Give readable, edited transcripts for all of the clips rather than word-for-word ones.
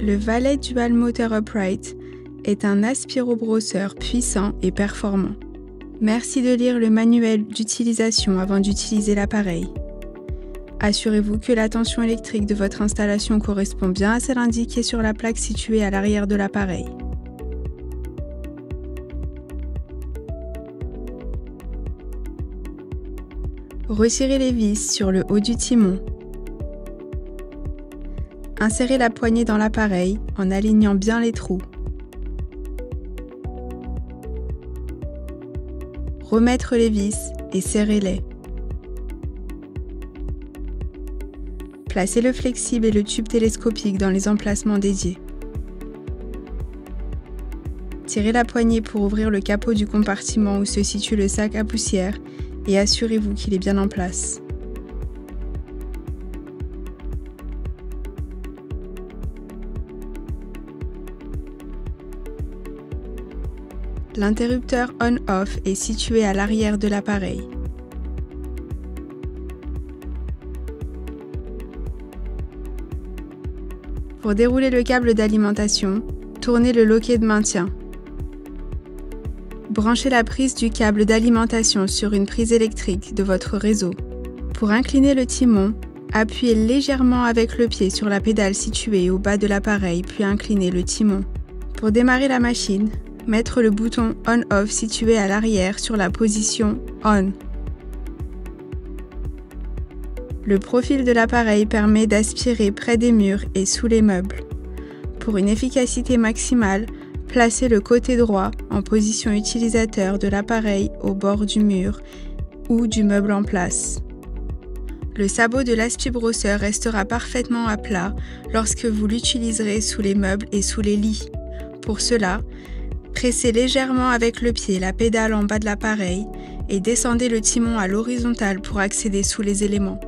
Le Valet Dual Motor Upright est un aspirobrosseur puissant et performant. Merci de lire le manuel d'utilisation avant d'utiliser l'appareil. Assurez-vous que la tension électrique de votre installation correspond bien à celle indiquée sur la plaque située à l'arrière de l'appareil. Retirez les vis sur le haut du timon. Insérez la poignée dans l'appareil en alignant bien les trous. Remettre les vis et serrez-les. Placez le flexible et le tube télescopique dans les emplacements dédiés. Tirez la poignée pour ouvrir le capot du compartiment où se situe le sac à poussière et assurez-vous qu'il est bien en place. L'interrupteur on-off est situé à l'arrière de l'appareil. Pour dérouler le câble d'alimentation, tournez le loquet de maintien. Branchez la prise du câble d'alimentation sur une prise électrique de votre réseau. Pour incliner le timon, appuyez légèrement avec le pied sur la pédale située au bas de l'appareil puis inclinez le timon. Pour démarrer la machine, mettre le bouton on-off situé à l'arrière sur la position on. Le profil de l'appareil permet d'aspirer près des murs et sous les meubles. Pour une efficacité maximale, placez le côté droit en position utilisateur de l'appareil au bord du mur ou du meuble en place. Le sabot de l'aspibrosseur restera parfaitement à plat lorsque vous l'utiliserez sous les meubles et sous les lits. Pour cela, pressez légèrement avec le pied la pédale en bas de l'appareil et descendez le timon à l'horizontale pour accéder sous les éléments.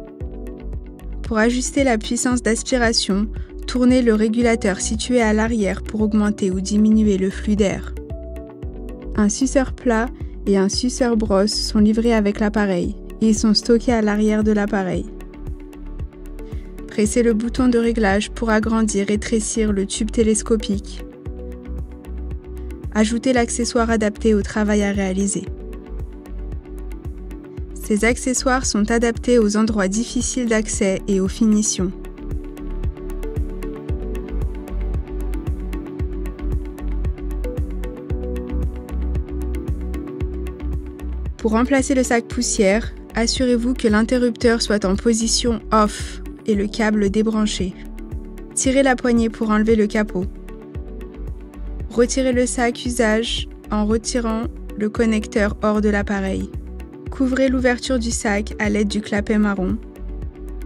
Pour ajuster la puissance d'aspiration, tournez le régulateur situé à l'arrière pour augmenter ou diminuer le flux d'air. Un suceur plat et un suceur brosse sont livrés avec l'appareil. Ils sont stockés à l'arrière de l'appareil. Pressez le bouton de réglage pour agrandir et rétrécir le tube télescopique. Ajoutez l'accessoire adapté au travail à réaliser. Ces accessoires sont adaptés aux endroits difficiles d'accès et aux finitions. Pour remplacer le sac poussière, assurez-vous que l'interrupteur soit en position off et le câble débranché. Tirez la poignée pour enlever le capot. Retirez le sac usage en retirant le connecteur hors de l'appareil. Couvrez l'ouverture du sac à l'aide du clapet marron.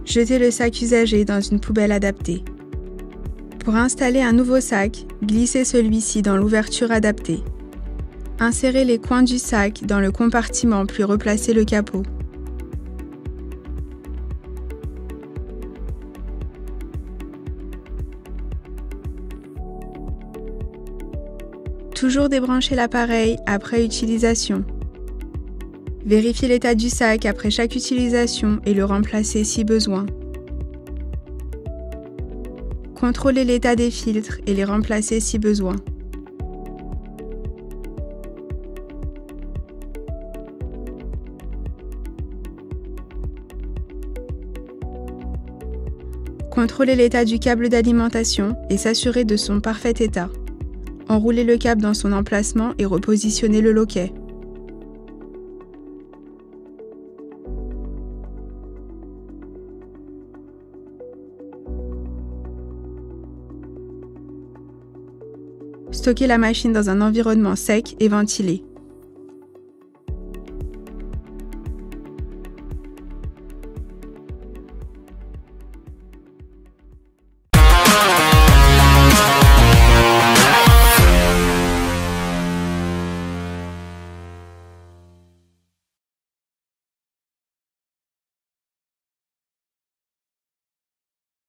Jetez le sac usagé dans une poubelle adaptée. Pour installer un nouveau sac, glissez celui-ci dans l'ouverture adaptée. Insérez les coins du sac dans le compartiment puis replacez le capot. Toujours débrancher l'appareil après utilisation. Vérifiez l'état du sac après chaque utilisation et le remplacer si besoin. Contrôlez l'état des filtres et les remplacer si besoin. Contrôlez l'état du câble d'alimentation et s'assurer de son parfait état. Enroulez le câble dans son emplacement et repositionnez le loquet. Stockez la machine dans un environnement sec et ventilé.